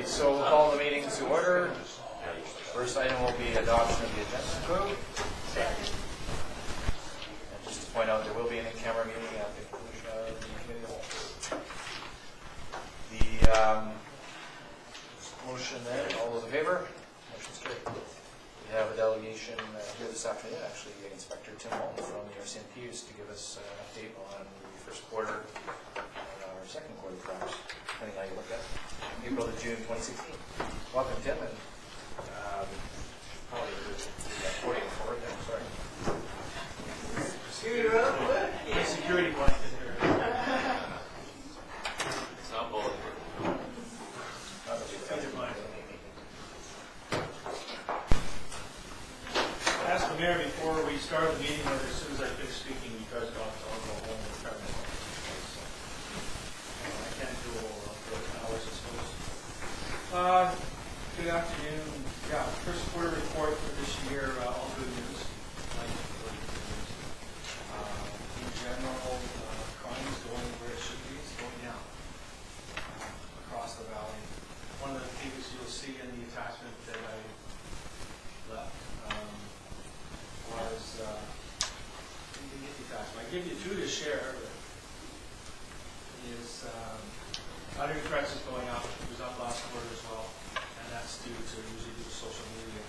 So we'll call the meeting to order. First item will be adoption of the agenda code. And just to point out, there will be an in-camera meeting at the conclusion of the committee of the whole. The motion then, all those in favor? Motion's carried. We have a delegation here this afternoon, actually, Inspector Tim Walton from the RCMP is to give us an update on the first quarter and our second quarter, perhaps, depending how you look at it. April to June 2016. Welcome, Tim, and probably recording forward there, sorry. Security blanket there. It's not bullet. I asked the mayor before we started the meeting whether as soon as I finish speaking you guys got to all go home and start my own. I can't do all for hours, I suppose. Good afternoon. Yeah, first quarter report for this year, all good news. In general, crime is going where it should be. It's going down across the valley. One of the things you'll see in the attachment that I left was, you can get the attachment. I give you two to share. Is other threats is going up. It was up last quarter as well, and that's due to usually due to social media.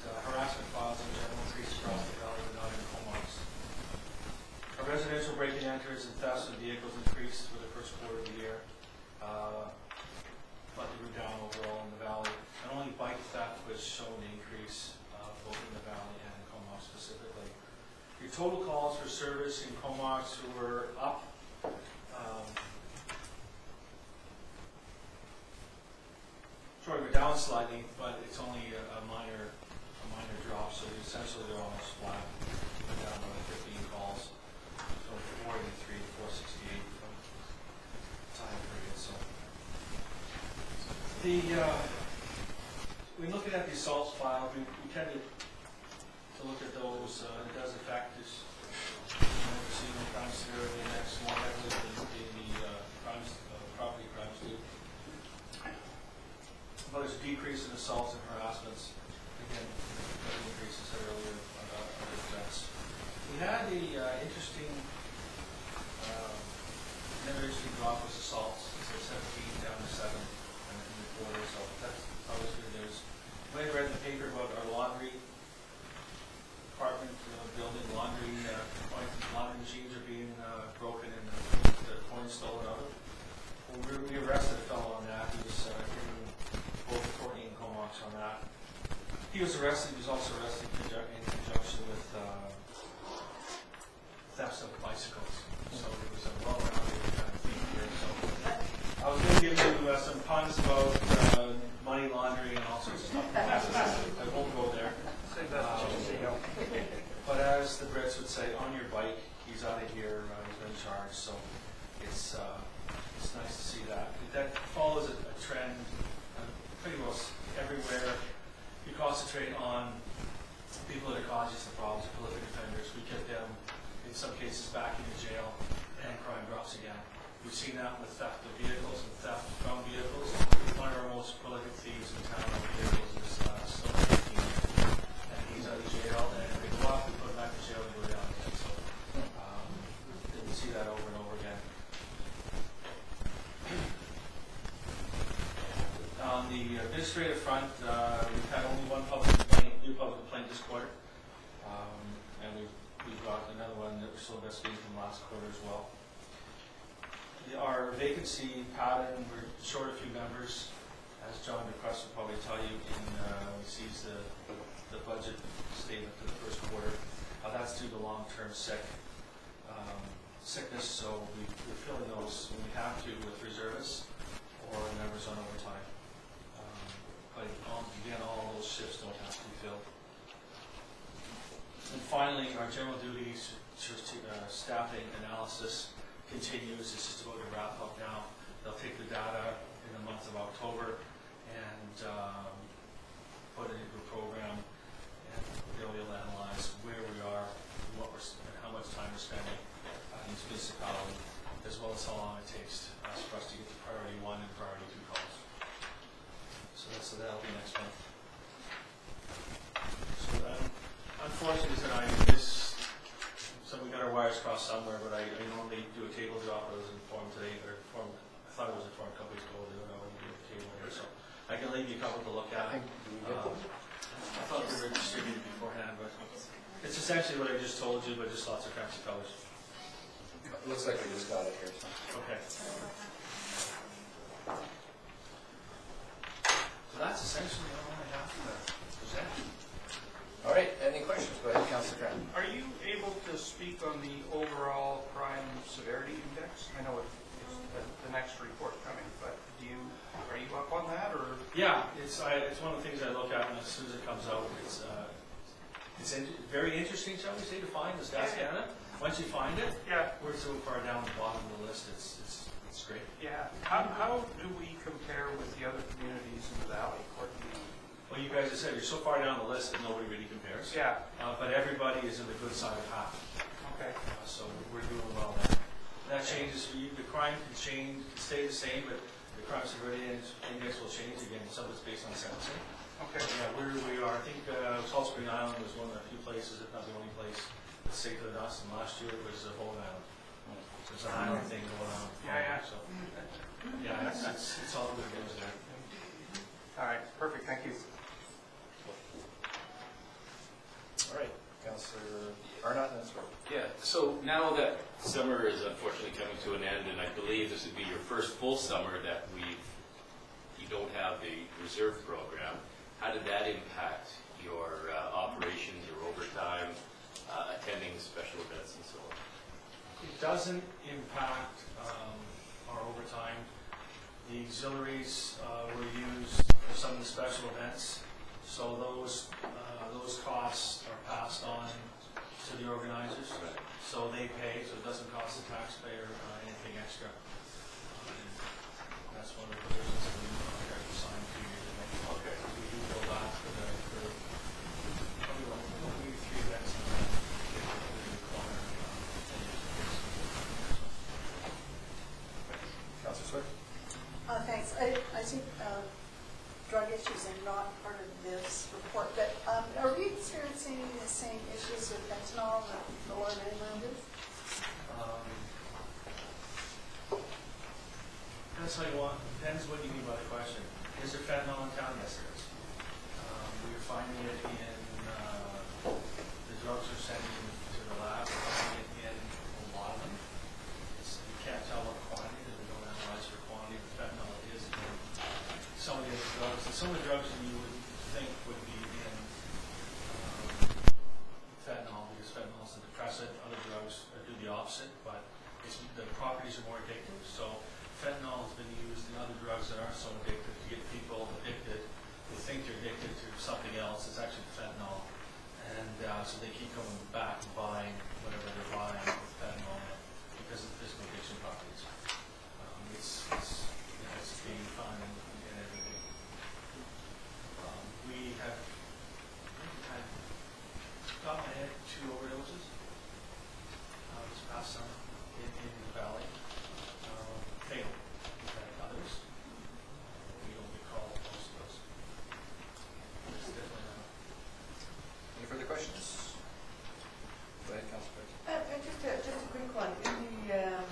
And harassment files in general increased across the valley, but not in Comox. Our residential break-in enters and thefts of vehicles increased for the first quarter of the year, but they were down overall in the valley. And only bike theft was shown to increase both in the valley and in Comox specifically. Your total calls for service in Comox were up. Sorry, we're down slightly, but it's only a minor drop. So essentially, they're almost flat. We're down by 15 calls, so 483 to 468 from time period. So when looking at the assaults file, we tend to look at those. It does affect us. We're seeing the crime severity index more heavily than the property crimes do. But there's a decrease in assaults and harassments. Again, an increase, as I said earlier, about other threats. We had another interesting drop was assaults. So 17 down to 7 in the quarter, so that's always good news. We read in the paper about our laundry department building. Laundry machines are being broken and the coins stolen out of it. Well, we arrested a fellow on that. He was given both Courtney and Comox on that. He was arrested. He was also arrested in conjunction with thefts of bicycles. So it was a well-rounded kind of thing here. So I was going to give you some puns about money laundering and all sorts of stuff. I won't go there. But as the Brits would say, on your bike, he's out of here, he's been charged. So it's nice to see that. That follows a trend pretty well everywhere. You concentrate on people that are causing some problems, prolific offenders. We get them, in some cases, back into jail, and crime drops again. We've seen that with theft of vehicles and theft from vehicles. One of our most prolific thieves in town of vehicles is still 15, and he's out of jail. And if they go off, we put him back in jail and go down again. So we see that over and over again. On the administrative front, we've had only one new public complaint this quarter, and we've got another one that we're still investigating from last quarter as well. Our vacancy pattern, we're short a few members, as John DeCrest will probably tell you when he sees the budget statement for the first quarter. That's due to long-term sickness, so we're filling those when we have to with reservists or members on overtime. But again, all those shifts don't have to be filled. And finally, our general duties staffing analysis continues. It's just about to wrap up now. They'll take the data in the month of October and put it into a program, and they'll be able to analyze where we are, and how much time we're spending in each municipality, as well as how long it takes for us to get to priority 1 and priority 2 calls. So that'll be next month. So that, unfortunately tonight, so we got our wires crossed somewhere, but I normally do a table drop. I was informed today, I thought it was informed companies told me, I want to do a table here, so I can leave you a couple to look at. I think we get them. I thought they were distributed beforehand, but it's essentially what I just told you, but just lots of fancy colors. It looks like we just got it here. So. Okay. So that's essentially all I have to present. All right, any questions? Go ahead, Councillor Grant. Are you able to speak on the overall crime severity index? I know it's the next report coming, but are you up on that, or? Yeah, it's one of the things I look at, and as soon as it comes out, it's very interesting, shall we say, to find the Stats Canada. Once you find it, Yeah. we're so far down the bottom of the list, it's great. Yeah. How do we compare with the other communities in the valley, Courtney? Well, you guys have said you're so far down the list that nobody really compares. Yeah. But everybody is in the good side of half. Okay. So we're doing well there. That changes for you. The crime can change, can stay the same, but the crime severity index will change again. Some of it's based on sentencing. Okay. Yeah, where we are, I think Salt Spring Island was one of the few places, if not the only place, that's safer than us. And last year it was Bowen Island. So it's an island thing going on. Yeah. So yeah, it's all good news there. All right. Perfect. Thank you. All right, Councillor Arnott, and that's right. Yeah, so now that summer is unfortunately coming to an end, and I believe this would be your first full summer that you don't have the reserve program, how did that impact your operations, your overtime, attending special events and so on? It doesn't impact our overtime. The auxiliaries were used for some of the special events, so those costs are passed on to the organizers. Right. So they pay, so it doesn't cost the taxpayer anything extra. That's one of the provisions that we contract to sign 2 years ago. Okay. So we do go back for probably 3 events and then we require Councillor Swift? Thanks. I think drug issues are not part of this report, but are we experiencing the same issues with fentanyl that the Lower Mainland is? That's how you want, depends what you mean by the question. Is there fentanyl in town? Yes, there is. We're finding it in, the drugs are sending to the lab, we're finding it in a lot of them. You can't tell what quantity, because we don't analyze for quantity, but fentanyl is in some of the other drugs. And some of the drugs that you would think would be in fentanyl, because fentanyl is a depressant, other drugs do the opposite, but the properties are more addictive. So fentanyl has been used in other drugs that aren't so addictive to get people addicted. They think they're addicted to something else. It's actually fentanyl. And so they keep coming back and buying whatever they're buying with fentanyl in it because of the physical addiction properties. It's being found in everything. We have got my head 2 overdoses this past summer in the valley. Fatal. We've had others. We don't recall most of those. It's definitely not. Any further questions? Go ahead, Councillor. Just a quick one. In the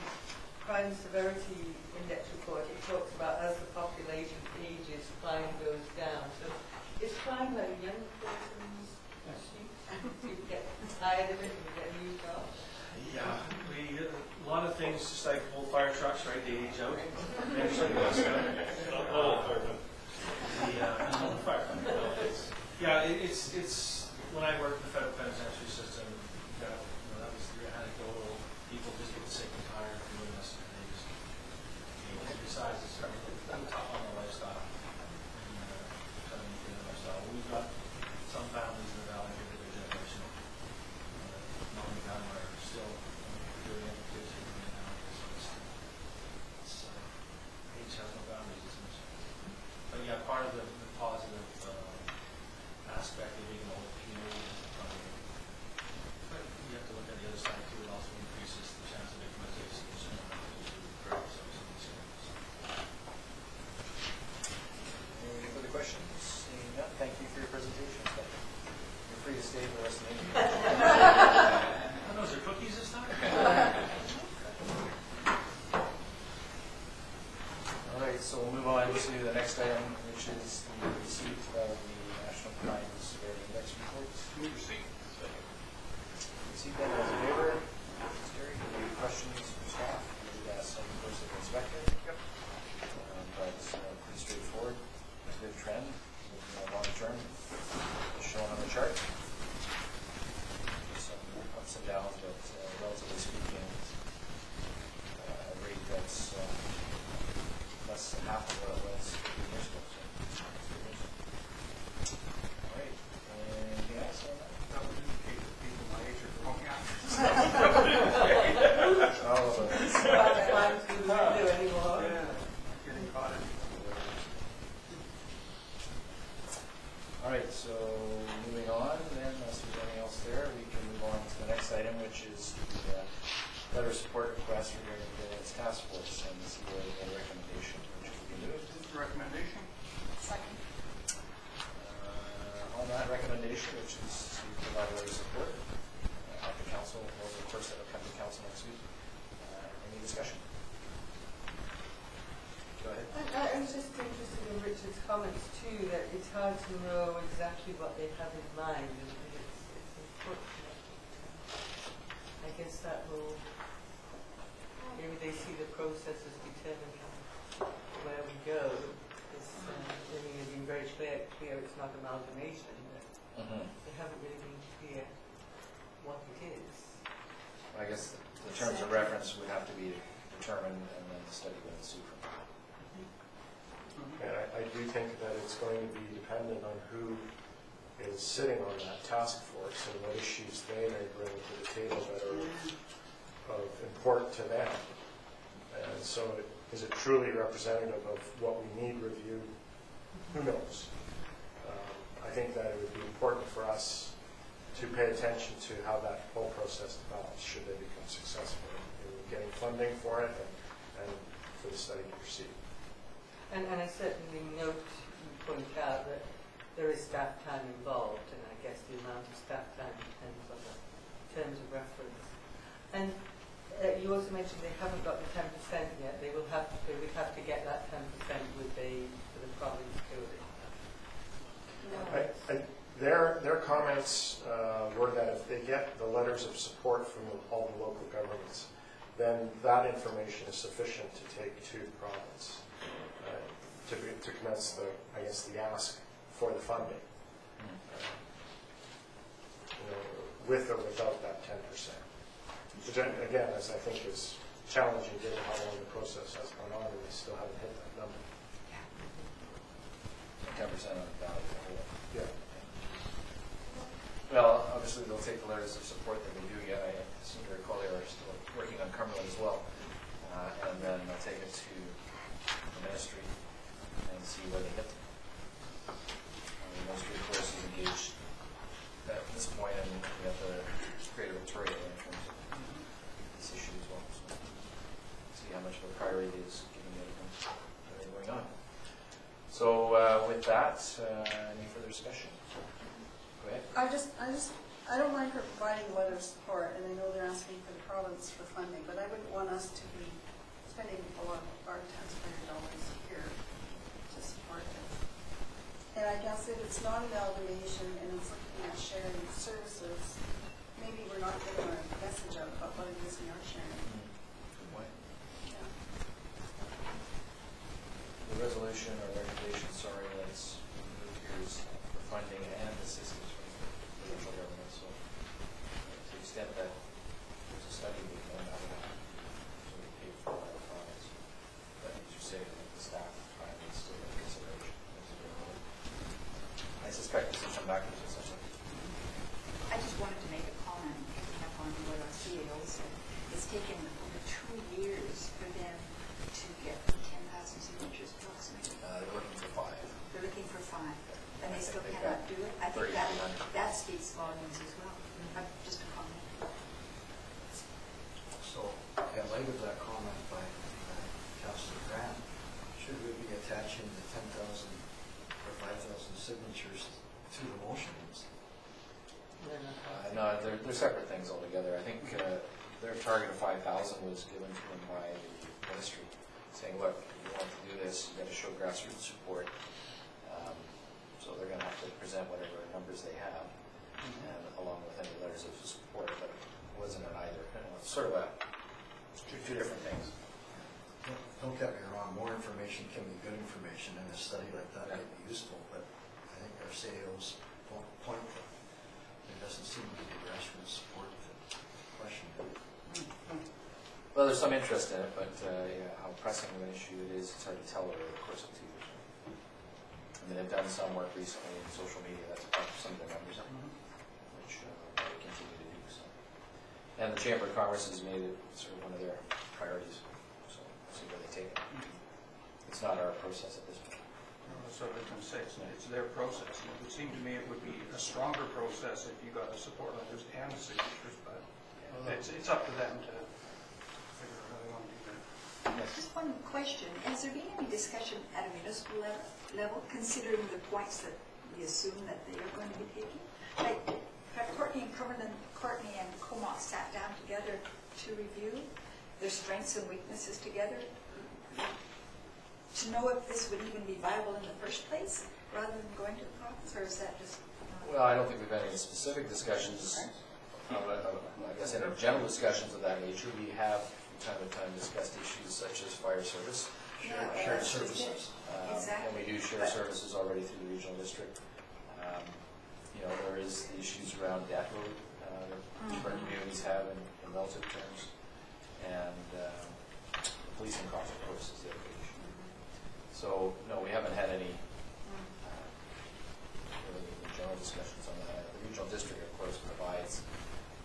crime severity index report, it talks about as the population ages, crime goes down. So is crime a young person's issue? People get tired of it and get used up? Yeah, a lot of things, just like old fire trucks, right? They age out. Eventually, it's when I worked in the federal penitentiary system. That was your anecdotal. People just get sick and tired of doing this, and they decide to start tough on the lifestyle and try to maintain the lifestyle. We've got some families in the valley here that are generational. Mom and dad are still doing education right now. So age has no boundaries, essentially. But yeah, part of the positive aspect of being an old community which is the receipt of the National Crime Severity Index report. Move receipt. Receipt then, all in favor? Motion's carried. Any questions from staff? We did ask some first of the inspector. Yep. But pretty straightforward, a good trend, long term, as shown on the chart. Some ups and downs, but relatively speaking, a rate that's less than half of what it was 15 years ago. So, all right, anything else on that? That would indicate that people my age are growing up. All of it. By the time we won't do anymore. Yeah, getting caught in. All right, so moving on then, unless there's anything else there, we can move on to the next item, which is the letter of support request regarding the Village Task Force and the CBO made a recommendation, which will be moved. Recommendation? Second. On that recommendation, which is to provide a letter of support at the council, well, of course, that will come to council next week. Any discussion? Go ahead. I was just interested in Richard's comments too, that it's hard to know exactly what they have in mind, and it's unfortunate. I guess that will, maybe they see the process as determining where we go. I mean, they've been very clear it's not amalgamation, but they haven't really been clear what it is. I guess the terms of reference would have to be determined and then the study would ensue from that. And I do think that it's going to be dependent on who is sitting on that task force and what issues they may bring to the table that are of import to them. And so is it truly representative of what we need reviewed? Who knows? I think that it would be important for us to pay attention to how that whole process develops should they become successful in getting funding for it and for the study to proceed. And I certainly note you point out that there is staff time involved, and I guess the amount of staff time depends on the terms of reference. And you also mentioned they haven't got the 10% yet. They would have to get that 10% with the province code. Their comments were that if they get the letters of support from all the local governments, then that information is sufficient to take to the province to commence the ask for the funding, with or without that 10%. Which again, as I think is challenging given how long the process has gone on and we still haven't hit that number. 10% on the value of the whole. Yeah. Well, obviously they'll take the letters of support that we do get. I seem to recall they are still working on Cumberland as well. And then they'll take it to the ministry and see where they hit them. The ministry, of course, is engaged at this point, and we have to create a tutorial in terms of this issue as well. So see how much of a priority it is given everything that are going on. So with that, any further discussion? Go ahead. I don't mind her providing a letter of support, and I know they're asking for the province for funding, but I wouldn't want us to be spending a lot of our taxpayer dollars here to support it. And I guess if it's not amalgamation and it's looking at sharing services, maybe we're not getting our message out about what it is we are sharing. Good point. Yeah. The resolution or recommendation, sorry, that's moved here is for funding and assistance from the provincial government. So to the extent that there's a study being done out of that, so we pay for by the province. But as you say, the staff time is still in consideration. I suspect this will come back to us at some point. I just wanted to make a comment, picking up on what our CEO said. It's taken over 2 years for them to get 10,000 signatures approximately. They're looking for 5. They're looking for 5, and they still They've cannot got do it. I think 3,900. that speaks volumes as well. Just a comment. So, in light of that comment by Councillor Grant, should we be attaching the 10,000 or 5,000 signatures to the motions? No, they're separate things altogether. I think their target of 5,000 was given to them by the ministry, saying, look, if you want to do this, you've got to show grassroots support. So they're gonna have to present whatever numbers they have, and along with any letters of support, but it wasn't an either. You know, it's sort of two different things. Don't get me wrong, more information can be good information, and a study like that might be useful, but I think our CAO's point that there doesn't seem to be grassroots support to question it. Well, there's some interest in it, but yeah, how pressing of an issue it is, it's hard to tell over the course of 2 years. I mean, they've done some work recently in social media, that's part of some of the numbers, which they continue to do so. And the Chamber of Commerce has made it sort of one of their priorities, so we'll see where they take it. It's not our process at this point. That's what I was going to say, it's their process. And it would seem to me it would be a stronger process if you got the support letters and the signatures, but it's up to them to figure out how they want to do that. Just one question. Has there been any discussion at a municipal level, considering the points that we assume that they are going to be taking? Like, have Courtney and Comox sat down together to review their strengths and weaknesses together, to know if this would even be viable in the first place, rather than going to the province, or is that just... Well, I don't think we've had any specific discussions. I guess in general discussions of that nature, we have from time to time discussed issues such as fire service. Shared services. Exactly. And we do share services already through the regional district. You know, there is the issues around debt load that different communities have in relative terms. And the policing cost, of course, is the other issue. So, no, we haven't had any really general discussions on that. The regional district, of course, provides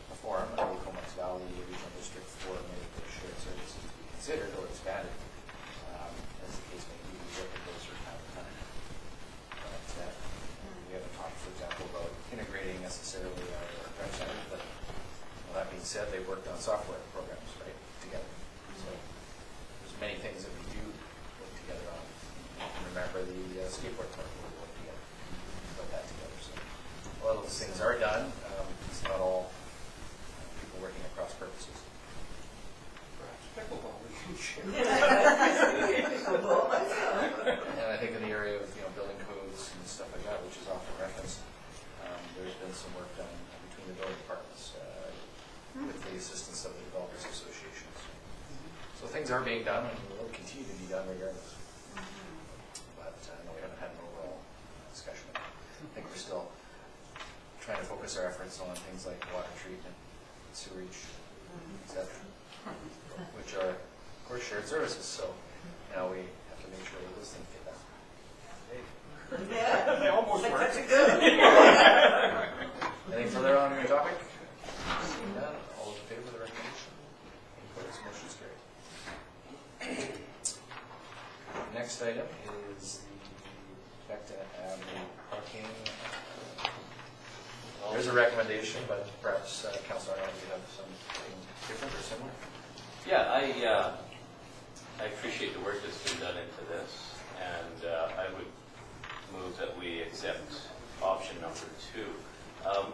a forum, the Comox Valley Regional District, for many of the shared services to be considered or expanded, as the case may be. We work with those from time to time. But we haven't talked, for example, about integrating necessarily our grant center, but well, that being said, they worked on software programs, right, together. So there's many things that we do work together on. Remember the skateboard park, we work together, put that together. So all those things are done. It's not all people working across purposes. Perhaps pickleball we can share. And I think in the area of building codes and stuff like that, which is often referenced, there's been some work done between the building departments with the assistance of the developers associations. So things are being done and will continue to be done regardless. But no, we haven't had an overall discussion. I think we're still trying to focus our efforts on things like water treatment, sewage, etc., which are, of course, shared services. So now we have to make sure that those things get done. Yeah. They almost work. That's a good. Anything further on your topic? Seeing none, all those in favor of the recommendation? Opposed, motion is carried. Next item is the Becton Avenue parking. There's a recommendation, but perhaps Councilor Arnold, you have something different or similar? Yeah, I appreciate the work that's been done into this, and I would move that we accept option number 2.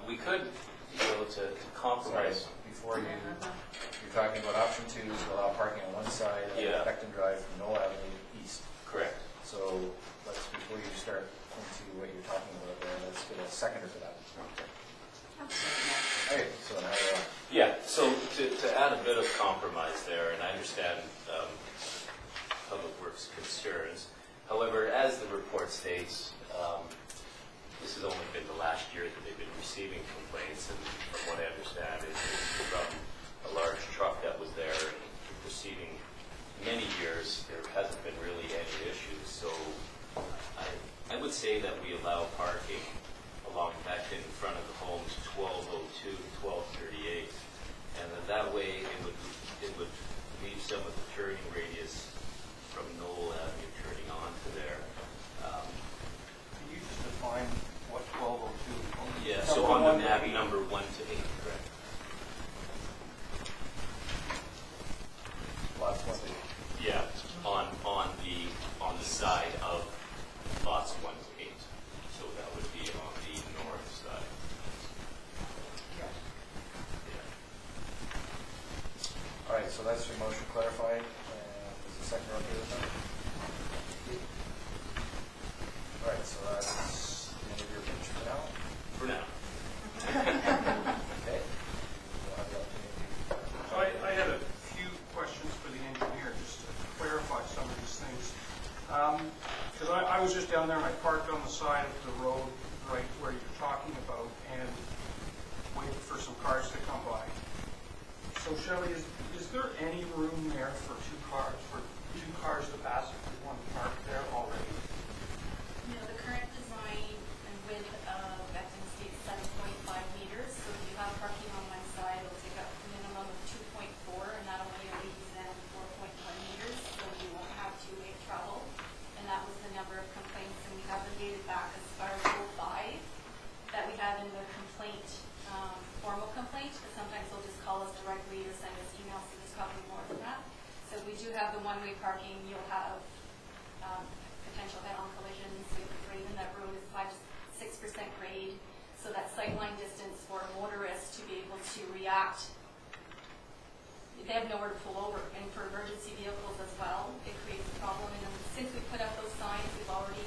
We could, to compromise. Sorry, before you're talking about option 2 is to allow parking on one side of Yeah. Becton Drive from Knoll Avenue east. Correct. So before you start into what you're talking about there, let's get a seconder for that. Okay, so now Yeah, so to add a bit of compromise there, and I understand Public Works concerns. However, as the report states, this has only been the last year that they've been receiving complaints, and from what I understand, it's from a large truck that was there. And the preceding many years, there hasn't been really any issues. So I would say that we allow parking along back in front of the homes 1202 to 1238, and that way it would leave some of the turning radius from Knoll Avenue turning on to there. Can you just define what 1202? Yeah, so on the map, number 1 to 8, correct? lots more. Yeah, on the side of lots 1 to 8. So that would be on the north side. Yeah. All right, so that's your motion clarified. Is the second okay with that? All right, so that's was just down there and I parked on the side of the road right where you're talking about and waited for some cars to come by. So Shelley, is there any room there for two cars to pass if we want to park there already? You know, the current design and width of Beckton Street is 7.5 meters, so if you have parking on one side, it'll take up a minimum of 2.4, and that only leaves then 4.1 meters, so you won't have two-way travel. And that was the number of complaints, and we haven't dated back as far as 05 that we have in the complaint, formal complaint, but sometimes they'll just call us directly or send us emails, so there's probably more than that. So we do have the one-way parking. You'll have potential head-on collisions. We have the grade in that road is 5 to 6% grade, so that sightline distance for motorists to be able to react, they have nowhere to pull over. And for emergency vehicles as well, it creates a problem. And since we put up those signs, we've already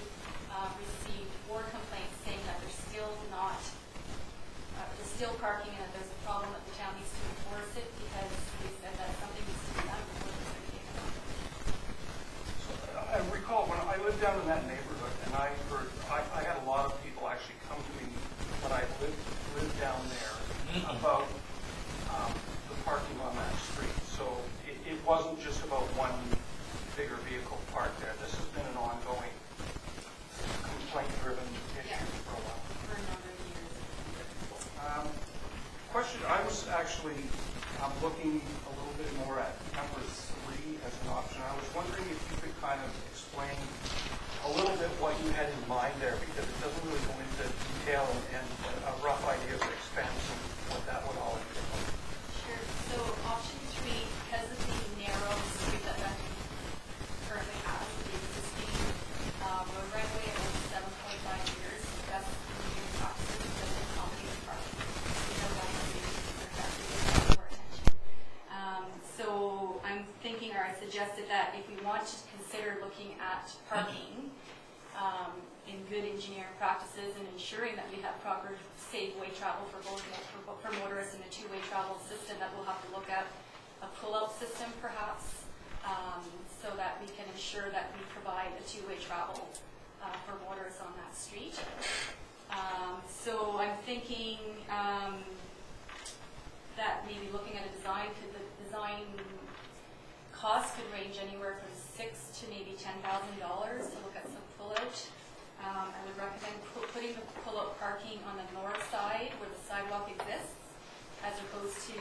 received 4 complaints saying that they're still not, there's still parking and that there's a problem that the town needs to enforce it because they said that something needs to be done before this is taken up. I recall when I lived down in that neighborhood, and I had a lot of people actually come to me when I lived down there about the parking on that street. So it wasn't just about one bigger vehicle parked there. This has been an ongoing complaint-driven issue for a while. For a number of years. Question, I was actually looking a little bit more at number 3 as an option. I was wondering if you could kind of explain a little bit what you had in mind there, because it doesn't really go into detail and a rough idea of the expense and what that would all entail. Sure. So option 3, because of the narrow street that Beckton currently has, the existing road right away at only 7.5 meters, that's engineering practices because of accommodating parking. We know that more attention. So I'm thinking, or I suggested that if we want to consider looking at parking in good engineering practices and ensuring that we have proper safe way travel for both for motorists and a two-way travel system, that we'll have to look at a pull-out system perhaps, so that we can ensure that we provide a two-way travel for motorists on that street. So I'm thinking that maybe looking at a design, could the design cost could range anywhere from $6,000 to maybe $10,000 to look at some pull-out. I would recommend putting the pull-out parking on the north side where the sidewalk exists, as opposed to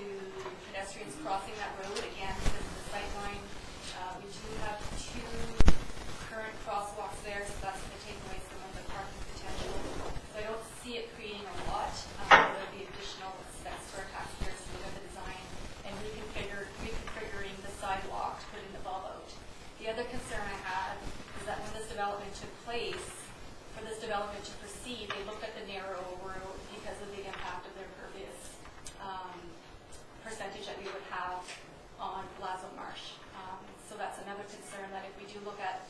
pedestrians crossing that road. Again, because of the sight line, we do have 2 current crosswalks there, so that's going to take away some of the parking potential. So I don't see it creating a lot. There'll be additional expense for our taxpayers to look at the design and reconfiguring the sidewalk to put in the bulb out. The other concern I had is that when this development took place, for this development to proceed, they looked at the narrow road because of the impact of their pervious percentage that we would have on Lazo Marsh. So that's another concern, that if we do look at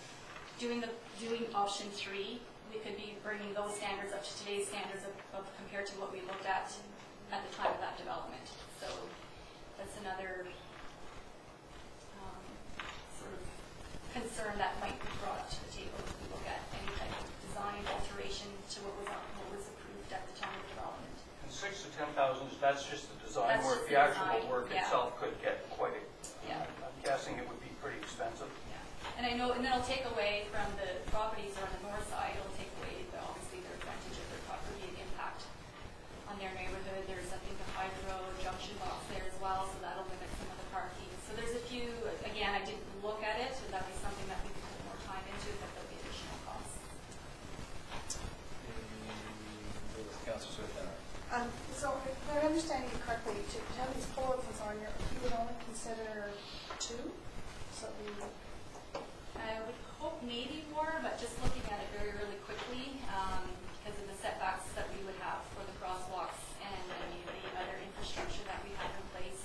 doing option 3, we could be bringing those standards up to today's standards of compared to what we looked at the time of that development. So that's another sort of concern that might be brought up to the table if we look at any type of design alteration to what was approved at the time of development. And 6,000 to 10,000, that's just the design That's work. just The the actual design, work yeah. itself could get quite Yeah. I'm guessing it would be pretty expensive. Yeah. And I know, and then it'll take away from the properties on the north side, it'll take away obviously their advantage of their property and impact on their neighborhood. There's, I think, a hydro junction box there as well, so that'll limit some of the parking. So there's a few, again, I didn't look at it, so that'd be something that we could put more time into, but there'll be additional costs. Councilor Swift. So if I'm understanding you correctly, to have these pull-outs on here, you would only consider 2? So I would hope maybe more, but just looking at it very, really quickly, because of the setbacks that we would have for the crosswalks and any of the other infrastructure that we have in place.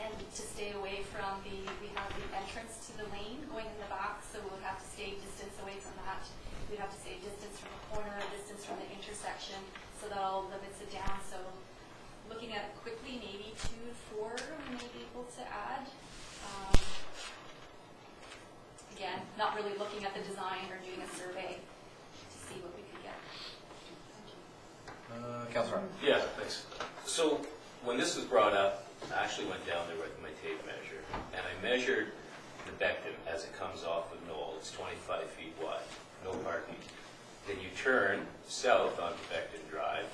And to stay away from we have the entrance to the lane going in the back, so we'll have to stay distance away from that. We'd have to stay distance from the corner, distance from the intersection, so that all limits it down. So looking at it quickly, maybe 2 to 4 we may be able to add. again, not really looking at the design or doing a survey to see what we could get. Councilor. Yeah, thanks. So when this was brought up, I actually went down there with my tape measure, and I measured the Becton as it comes off of Knoll. It's 25 feet wide, no parking. Then you turn south onto Becton Drive.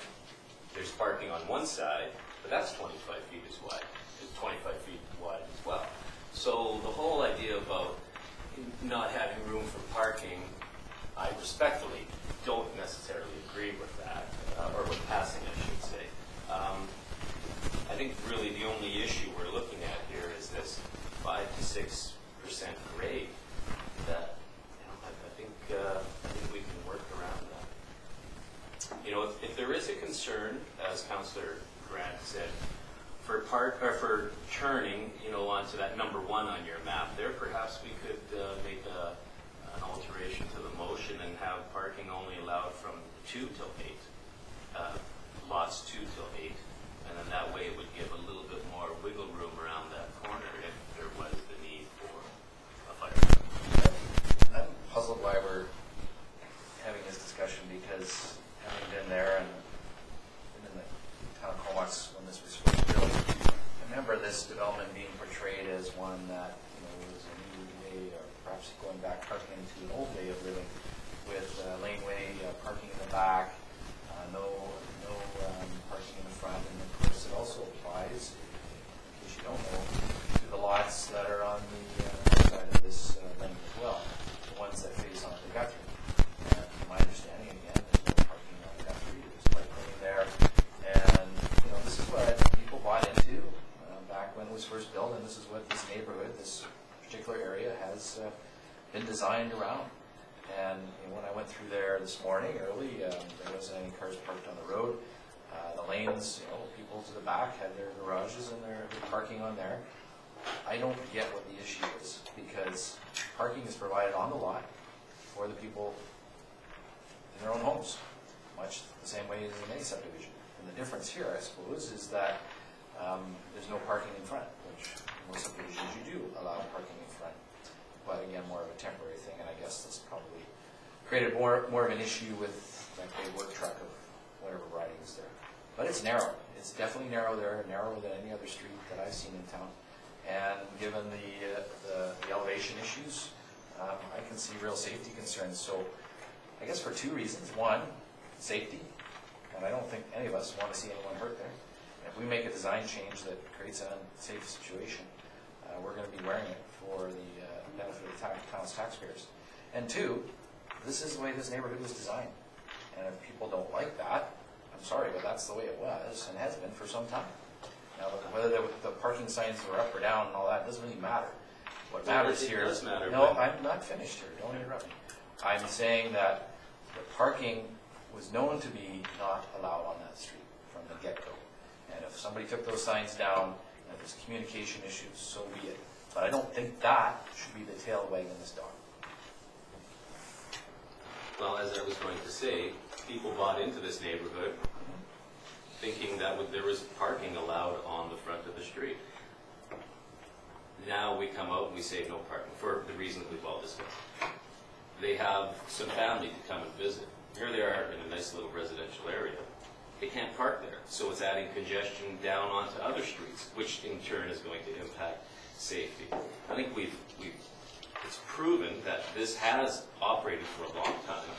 There's parking on one side, but that's 25 feet as wide. It's 25 feet wide as well. So the whole idea about not having room for parking, I respectfully don't necessarily agree with that, or with passing, I should say. I think really the only issue we're looking at here is this 5 to 6% grade. That I think we can work around that. You know, if there is a concern, as Councillor Grant said, for turning, you know, onto that number 1 on your map there, perhaps we could make an alteration to the motion and have parking only allowed from 2 till 8, lots 2 till 8, and then that way it would give a little bit more wiggle room around that corner if there was the need for a fire. I'm puzzled why we're having this discussion, because having been there and been in the town of Comox when this was first built, I remember this development being portrayed as one that, you know, was a new way, or perhaps going back, parking into an old way of living, with laneway, parking in the back, no parking in the front, and of course it also applies, in case you don't know, to the lots that are on the other side of this lane as well, the ones that face onto Guthrie. And from my understanding, again, there's no parking on Guthrie, there's parking there, and you know, this is what people bought into back when it was first built, and this is what this neighborhood, this particular area, has been designed around. And you know, when I went through there this morning early, there wasn't any cars parked on the road. The lanes, you know, people to the back had their garages and their parking on there. I don't get what the issue is, because parking is provided on the lot for the people in their own homes, much the same way as in any subdivision. And the difference here, I suppose, is that there's no parking in front, which most subdivisions you do allow parking in front. But again, more of a temporary thing, and I guess this probably created more of an issue with that big work truck of whatever riding is there. But it's narrow. It's definitely narrow there, narrower than any other street that I've seen in town. And given the elevation issues, I can see real safety concerns. So I guess for 2 reasons. One, safety, and I don't think any of us want to see anyone hurt there. If we make a design change that creates an unsafe situation, we're going to be wearing it for the benefit of the town's taxpayers. And 2, this is the way this neighborhood was designed. And if people don't like that, I'm sorry, but that's the way it was and has been for some time. Now, whether the parking signs were up or down and all that doesn't really matter. What matters here is... No, I'm not finished here. Don't interrupt me. I'm saying that the parking was known to be not allowed on that street from the get-go. And if somebody took those signs down, and if there's communication issues, so be it. But I don't think that should be the tail wagging this dog. Well, as I was going to say, people bought into this neighborhood thinking that there was parking allowed on the front of the street. Now we come out and we say no parking for the reasons we've all discussed. They have some family to come and visit. Here they are in a nice little residential area. They can't park there, so it's adding congestion down onto other streets, which in turn is going to impact safety. I think it's proven that this has operated for a long time.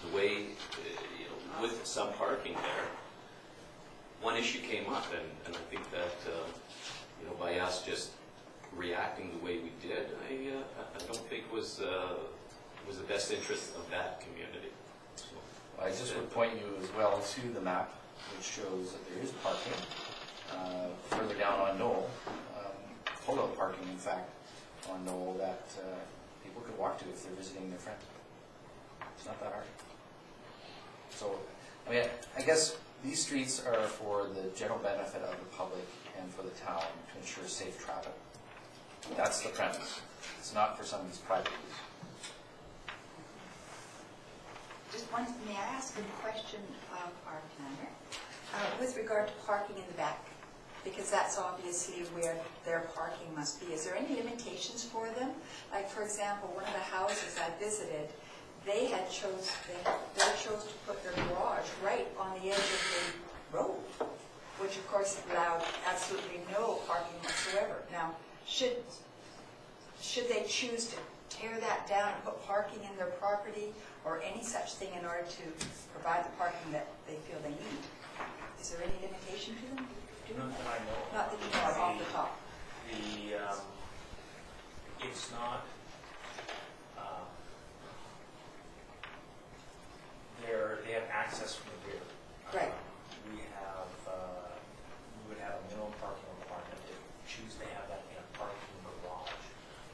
The way, you know, with some parking there, one issue came up, and I think that you know, by us just reacting the way we did, I don't think was the best interest of that community. So, I just would point you as well to the map, which shows that there is parking further down on Knoll, pull-out parking, in fact, on Knoll that people could walk to if they're visiting their friends. It's not that hard. So, I mean, I guess these streets are for the general benefit of the public and for the town to ensure safe travel. That's the premise. It's not for somebody's private use. Just one, may I ask a question of our planner? With regard to parking in the back, because that's obviously where their parking must be. Is there any limitations for them? Like, for example, one of the houses I visited, they chose to put their garage right on the edge of the road, which of course allowed absolutely no parking whatsoever. Now, should they choose to tear that down and put parking in their property or any such thing in order to provide the parking that they feel they need? Is there any limitation to them doing Not that? that I know of. Not that you know of off the top. It's not, they have access from the rear. Right. We would have a minimum parking requirement if we choose to have that in a parking garage.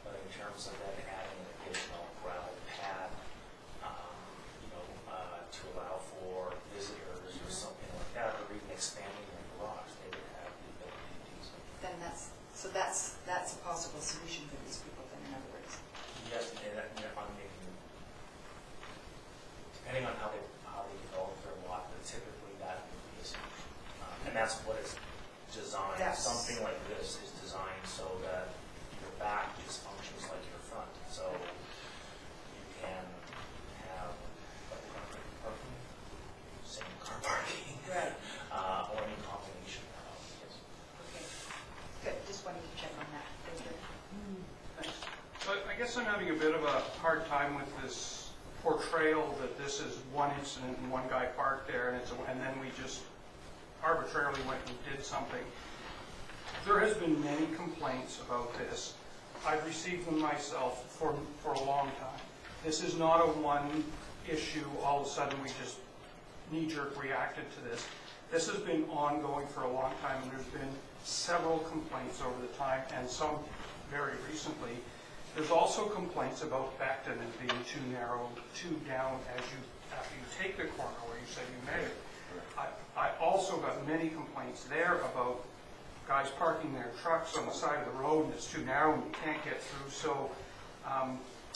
But in terms of then adding an additional gravel pad, to allow for visitors or something like that, or even expanding their garage, they would have the ability to do so. Then that's a possible solution for these people then, in other words. Yes, and on making, depending on how they develop their lot, but typically that would be a solution. And that's what it's designed. Yes. Something like this is designed so that your back just functions like your front. So you can have parking, same car parking, Right. or any combination thereof. Yes. Okay. Good, just wanted to check on that. Thank you. So I guess I'm having a bit of a hard time with this portrayal that this is one incident and one guy parked there and then we just arbitrarily went and did something. There has been many complaints about this. I've received them myself for a long time. This is not a one issue, all of a sudden we just knee-jerk reacted to this. This has been ongoing for a long time, and there's been several complaints over the time, and some very recently. There's also complaints about Beckton as being too narrow, too down after you take the corner where you say you may. I also got many complaints there about guys parking their trucks on the side of the road and it's too narrow and you can't get through. So,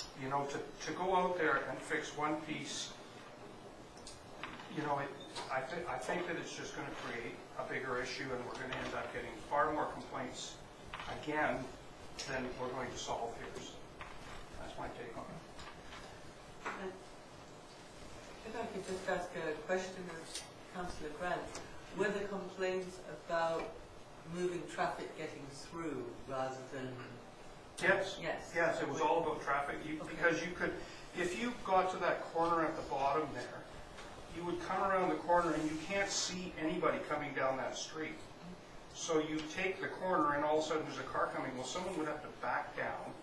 to go out there and fix one piece, I think that it's just going to create a bigger issue and we're going to end up getting far more complaints again than we're going to solve here. That's my take on it. If I could just ask a question of Councillor Grant, were the complaints about moving traffic getting through rather than... Yes. Yes. Yes, it was all about traffic, because you could, if you got to that corner at the bottom there, you would come around the corner and you can't see anybody coming down that street. So you take the corner and all of a sudden there's a car coming, well, someone would have to back down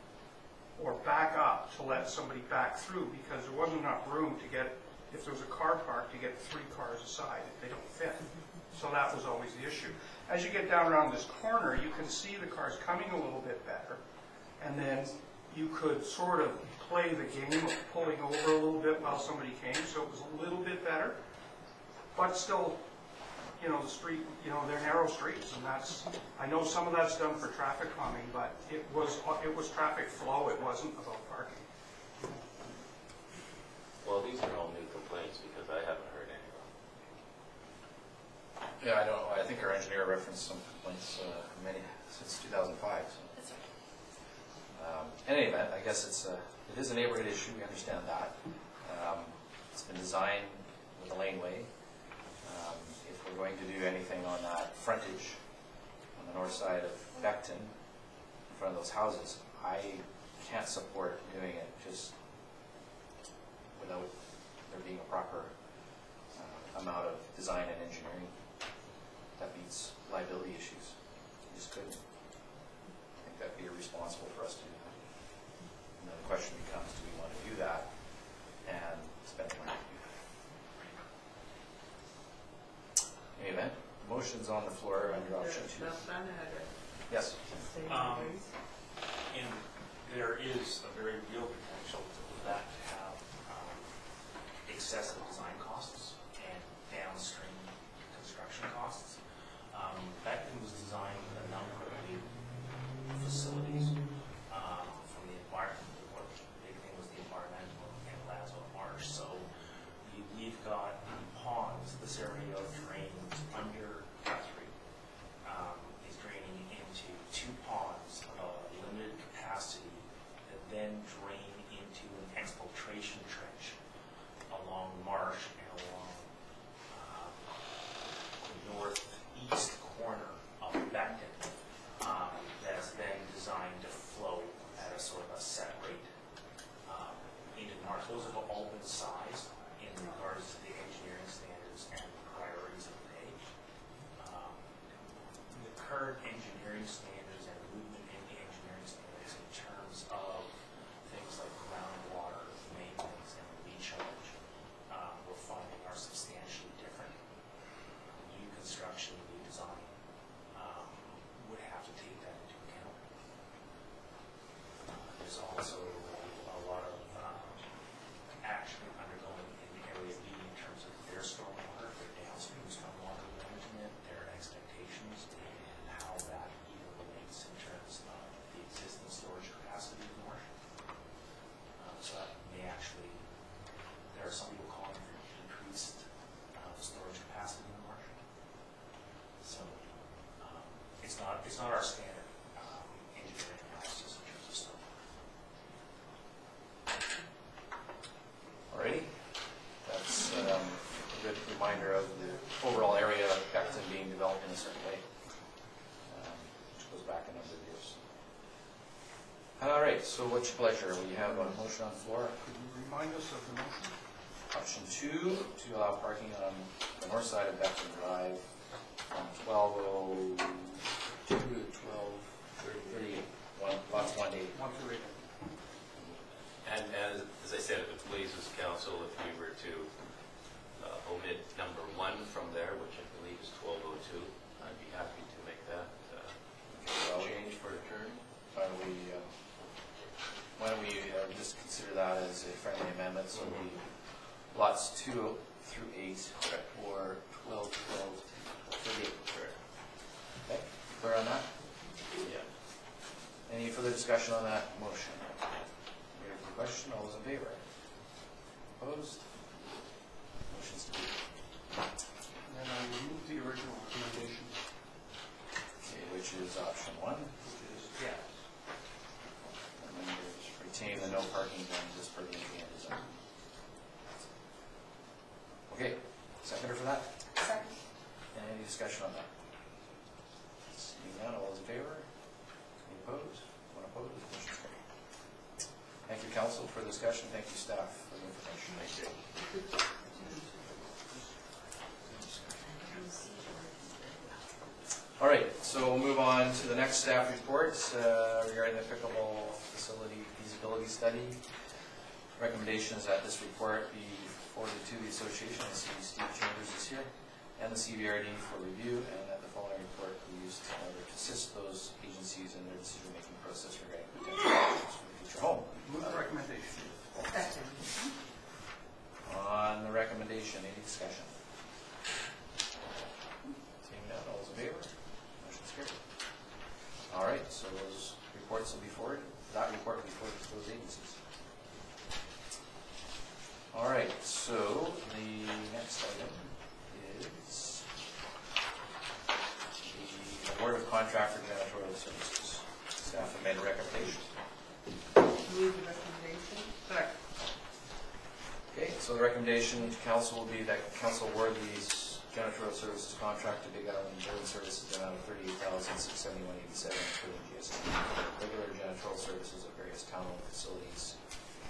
or back up to let somebody back through because there wasn't enough room to get, if there was a car parked, to get 3 cars aside if they don't fit. So that was always the issue. As you get down around this corner, you can see the cars coming a little bit better, and then you could sort of play the game of pulling over a little bit while somebody came, so it was a little bit better, but still, the street, they're narrow streets, and that's, I know some of that's done for traffic calming, but it was traffic flow, it wasn't about parking. Well, these are all new complaints because I haven't heard any of them. Yeah, I don't know. I think our engineer referenced some complaints since 2005. So. That's right. In any event, I guess it is a neighborhood issue. We understand that. It's been designed with a laneway. If we're going to do anything on that frontage on the north side of Beckton, in front of those houses, I can't support doing it just without there being a proper amount of design and engineering that meets liability issues. You just couldn't. I think that'd be irresponsible for us to do that. And then the question becomes, do we want to do that and spend the money to do that? In any event, motion's on the floor under option 2. Yes. And there is a very real potential for that to have excessive design costs and downstream construction costs. Beckton was designed with a number of new facilities from the environment. The big thing was the environmental and Lazo Marsh. So we've got ponds, this area of drains under Guthrie. filtration trench along Marsh and along the northeast corner of Beckton that has been designed to flow at a sort of a set rate into Marsh. Those have all been sized in regards to the engineering standards and priorities of the page. The current engineering standards and movement in the engineering standards in terms of things like groundwater maintenance and recharge, we're finding are substantially different. New construction, new design would have to take that into account. There's also a lot of action undergoing in the area B in terms of their stormwater, their downstream stormwater management, their expectations, and how that even relates in terms of the existing storage capacity of the marsh. So that may actually, there are some people calling for increased storage capacity in the marsh. So it's not our standard engineering analysis in terms of stormwater. Alrighty, that's a good reminder of the overall area of Beckton being developed in a certain way, which goes back a number of years. Alright, so what's your pleasure? We have a motion on the floor. Could you remind us of the motion? Option 2, to allow parking on the north side of Beckton Drive from 12:02 to 12:38, lots 1 to 8. 1 through 8. And as I said, if it pleases council, if we were to omit number 1 from there, which I believe is 12:02, I'd be happy to make that change for a turn. Why don't we just consider that as a friendly amendment, so we lots 2 through 8 or 12, 38. Okay, clear on that? Yeah. Any further discussion on that motion? Any further question? All those in favor? Opposed? Motion's carried. Then I remove the original recommendation, Okay, which is option 1. which is yes. And then there's retain the no parking zones as per the engineering design. Okay, seconder for that? Second. Any discussion on that? Seeing none, all those in favor? Any opposed? One opposed? Motion's carried. Thank you, council, for the discussion. Thank you, staff, for the information. Thank you. All right, so we'll move on to the next staff report regarding the pickleball facility feasibility study. Recommendation is that this report be forwarded to the association, and Steve Chambers is here, and the CBRD for review, and that the following report be used in order to assist those agencies in their decision-making process regarding potential options for the future home. Move the recommendation. Second. On the recommendation, any discussion? Seeing none, all those in favor? Motion's carried. All right, so those reports will be forwarded, that report will be forwarded to those agencies. All right, so the next item is the award of contract for janitorial services. Staff have made a recommendation. Move the recommendation. Second. Okay, so the recommendation to council will be that council award these janitorial services contract to Big Island Building Services in amount of $38,671.87, including GST, regular janitorial services at various town-owned facilities,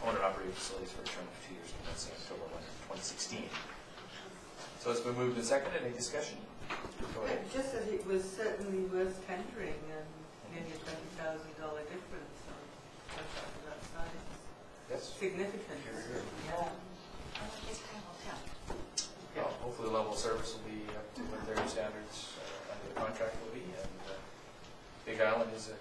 owned and operated facilities for a term of 2 years commencing October 1, 2016. So it's been moved and seconded. Any discussion? Go ahead. Just that it was certainly worth tendering and nearly a $20,000 difference on a contract of that size. Yes? Significant. Yeah. Well, hopefully the level of service will be up to what their standards under the contract will be. And Big Island is a